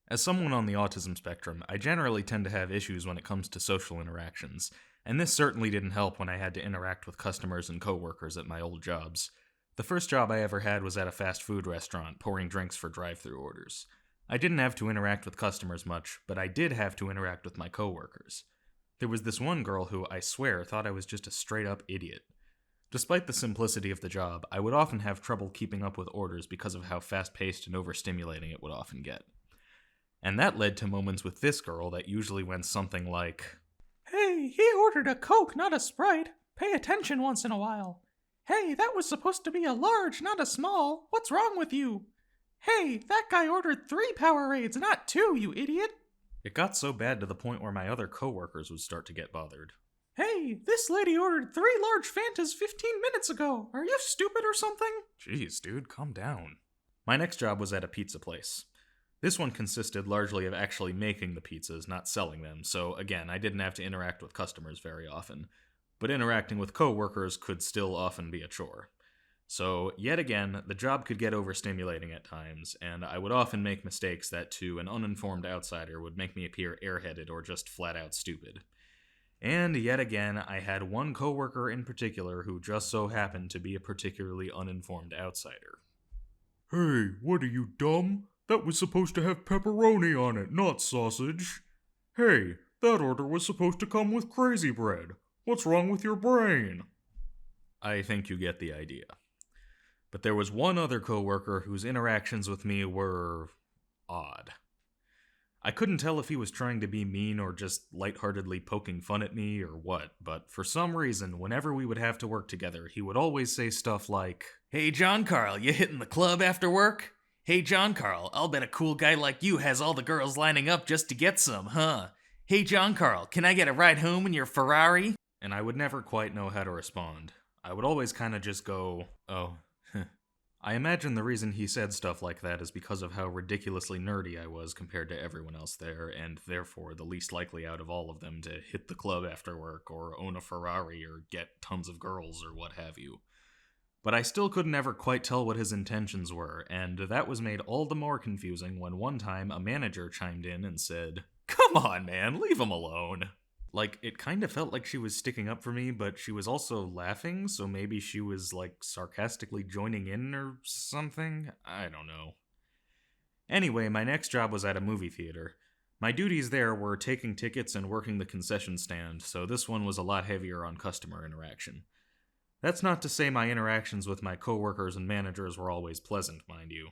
As someone on the autism spectrum, I generally tend to have issues when it comes to social interactions, and this certainly didn't help when I had to interact with customers and coworkers at my old jobs. The first job I ever had was at a fast food restaurant, pouring drinks for drive-thru orders. I didn't have to interact with customers much, but I did have to interact with my coworkers. There was this one girl who, I swear, thought I was just a straight-up idiot. Despite the simplicity of the job, I would often have trouble keeping up with orders because of how fast-paced and overstimulating it would often get. And that led to moments with this girl that usually went something like, "Hey, he ordered a Coke, not a Sprite. Pay attention once in a while. Hey, that was supposed to be a large, not a small. What's wrong with you? Hey, that guy ordered 3 Powerades, not 2, you idiot." It got so bad to the point where my other coworkers would start to get bothered. "Hey, this lady ordered 3 large Fantas 15 minutes ago. Are you stupid or something?" Jeez, dude, calm down. My next job was at a pizza place. This one consisted largely of actually making the pizzas, not selling them, so again, I didn't have to interact with customers very often. But interacting with coworkers could still often be a chore. So, yet again, the job could get overstimulating at times, and I would often make mistakes that to an uninformed outsider would make me appear airheaded or just flat out stupid. And yet again, I had one coworker in particular who just so happened to be a particularly uninformed outsider. "Hey, what are you, dumb? That was supposed to have pepperoni on it, not sausage. Hey, that order was supposed to come with crazy bread. What's wrong with your brain?" I think you get the idea. But there was one other coworker whose interactions with me were odd. I couldn't tell if he was trying to be mean or just lightheartedly poking fun at me or what, but for some reason, whenever we would have to work together, he would always say stuff like, "Hey, John Carl, you hitting the club after work? Hey, John Carl, I'll bet a cool guy like you has all the girls lining up just to get some, huh? Hey, John Carl, can I get a ride home in your Ferrari?" And I would never quite know how to respond. I would always kind of just go, "Oh." I imagine the reason he said stuff like that is because of how ridiculously nerdy I was compared to everyone else there, and therefore the least likely out of all of them to hit the club after work, or own a Ferrari, or get tons of girls, or what have you. But I still couldn't ever quite tell what his intentions were, and that was made all the more confusing when one time a manager chimed in and said, "Come on, man, leave him alone." Like, it kind of felt like she was sticking up for me, but she was also laughing, so maybe she was, sarcastically joining in or something? I don't know. Anyway, my next job was at a movie theater. My duties there were taking tickets and working the concession stand, so this one was a lot heavier on customer interaction. That's not to say my interactions with my coworkers and managers were always pleasant, mind you.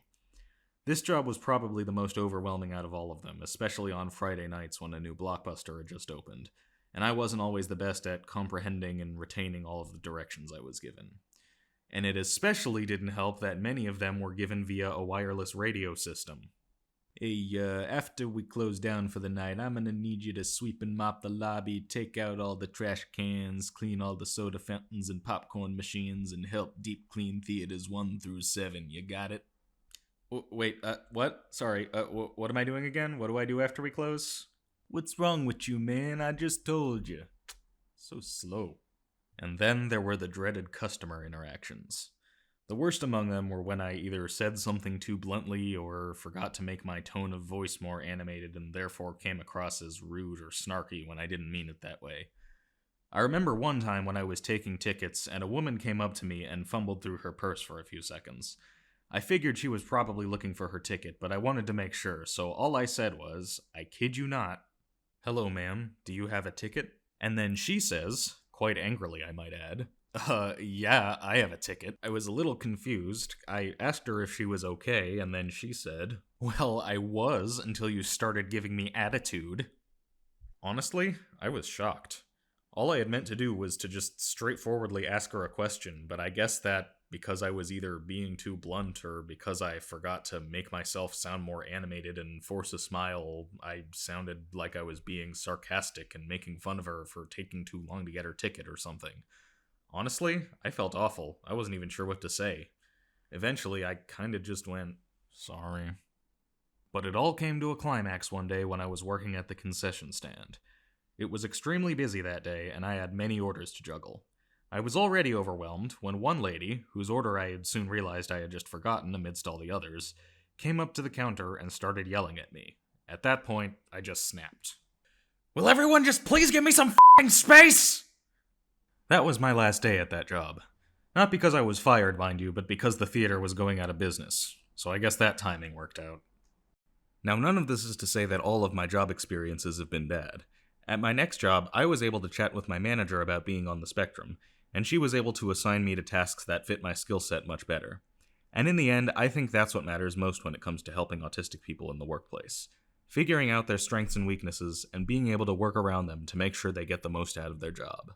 This job was probably the most overwhelming out of all of them, especially on Friday nights when a new blockbuster had just opened, and I wasn't always the best at comprehending and retaining all of the directions I was given. And it especially didn't help that many of them were given via a wireless radio system. "Hey, after we close down for the night, I'm gonna need you to sweep and mop the lobby, take out all the trash cans, clean all the soda fountains and popcorn machines, and help deep clean theaters 1 through 7. You got it?" Wait, what? Sorry, what am I doing again? What do I do after we close? "What's wrong with you, man? I just told you." So slow. And then there were the dreaded customer interactions. The worst among them were when I either said something too bluntly or forgot to make my tone of voice more animated and therefore came across as rude or snarky when I didn't mean it that way. I remember one time when I was taking tickets and a woman came up to me and fumbled through her purse for a few seconds. I figured she was probably looking for her ticket, but I wanted to make sure, so all I said was, I kid you not, "Hello, ma'am, do you have a ticket?" And then she says, quite angrily I might add, Yeah, I have a ticket." I was a little confused. I asked her if she was okay, and then she said, "Well, I was until you started giving me attitude." Honestly, I was shocked. All I had meant to do was to just straightforwardly ask her a question, but I guess that because I was either being too blunt or because I forgot to make myself sound more animated and force a smile, I sounded like I was being sarcastic and making fun of her for taking too long to get her ticket or something. Honestly, I felt awful. I wasn't even sure what to say. Eventually, I kinda just went, "Sorry." But it all came to a climax one day when I was working at the concession stand. It was extremely busy that day, and I had many orders to juggle. I was already overwhelmed when one lady, whose order I had soon realized I had just forgotten amidst all the others, came up to the counter and started yelling at me. At that point, I just snapped. Will everyone just please give me some f***ing space? That was my last day at that job. Not because I was fired, mind you, but because the theater was going out of business. So I guess that timing worked out. Now, none of this is to say that all of my job experiences have been bad. At my next job, I was able to chat with my manager about being on the spectrum, and she was able to assign me to tasks that fit my skill set much better. And in the end, I think that's what matters most when it comes to helping autistic people in the workplace. Figuring out their strengths and weaknesses, and being able to work around them to make sure they get the most out of their job.